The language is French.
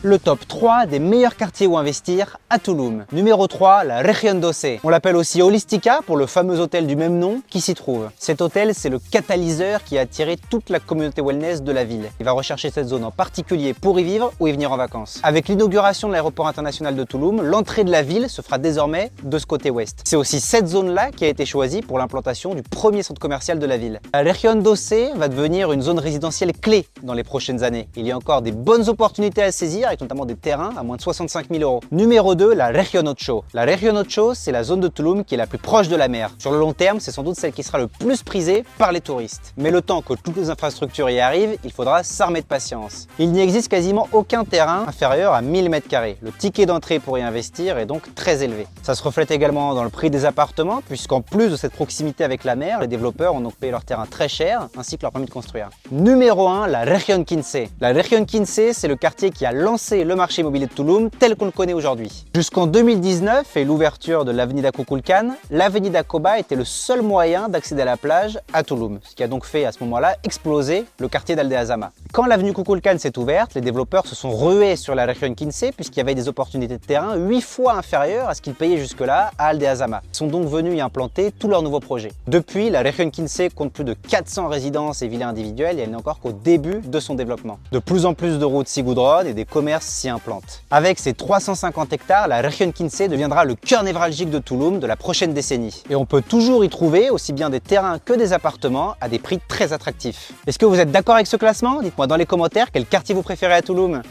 Le top 3 des meilleurs quartiers où investir à Tulum. Numéro 3, la Región 12. On l'appelle aussi Holistica pour le fameux hôtel du même nom qui s'y trouve. Cet hôtel, c'est le catalyseur qui a attiré toute la communauté wellness de la ville. Il va rechercher cette zone en particulier pour y vivre ou y venir en vacances. Avec l'inauguration de l'aéroport international de Tulum, l'entrée de la ville se fera désormais de ce côté ouest. C'est aussi cette zone-là qui a été choisie pour l'implantation du premier centre commercial de la ville. La Región 12 va devenir une zone résidentielle clé dans les prochaines années. Il y a encore des bonnes opportunités à saisir, avec notamment des terrains à moins de 65 000 €. Numéro 2, la Región 8. La Región 8, c'est la zone de Tulum qui est la plus proche de la mer. Sur le long terme, c'est sans doute celle qui sera le plus prisée par les touristes. Mais le temps que toutes les infrastructures y arrivent, il faudra s'armer de patience. Il n'y existe quasiment aucun terrain inférieur à 1000 m². Le ticket d'entrée pour y investir est donc très élevé. Ça se reflète également dans le prix des appartements, puisqu'en plus de cette proximité avec la mer, les développeurs ont donc payé leur terrain très cher, ainsi que leur permis de construire. Numéro 1, la Región 15. La Región 15, c'est le quartier qui a lancé le marché immobilier de Tulum tel qu'on le connaît aujourd'hui. Jusqu'en 2019 et l'ouverture de l'Avenida Kukulkan, l'Avenida Koba était le seul moyen d'accéder à la plage à Tulum, ce qui a donc fait à ce moment-là exploser le quartier d'Aldeazama. Quand l'avenue Kukulkan s'est ouverte, les développeurs se sont rués sur la Región 15 puisqu'il y avait des opportunités de terrain 8 fois inférieures à ce qu'ils payaient jusque-là à Aldeazama. Ils sont donc venus y implanter tous leurs nouveaux projets. Depuis, la Región 15 compte plus de 400 résidences et villas individuelles et elle n'est encore qu'au début de son développement. De plus en plus de routes s'y goudronnent et des commerces s'y implantent. Avec ses 350 hectares, la Región 15 deviendra le cœur névralgique de Tulum de la prochaine décennie. Et on peut toujours y trouver aussi bien des terrains que des appartements à des prix très attractifs. Est-ce que vous êtes d'accord avec ce classement? Dites-moi dans les commentaires quel quartier vous préférez à Tulum.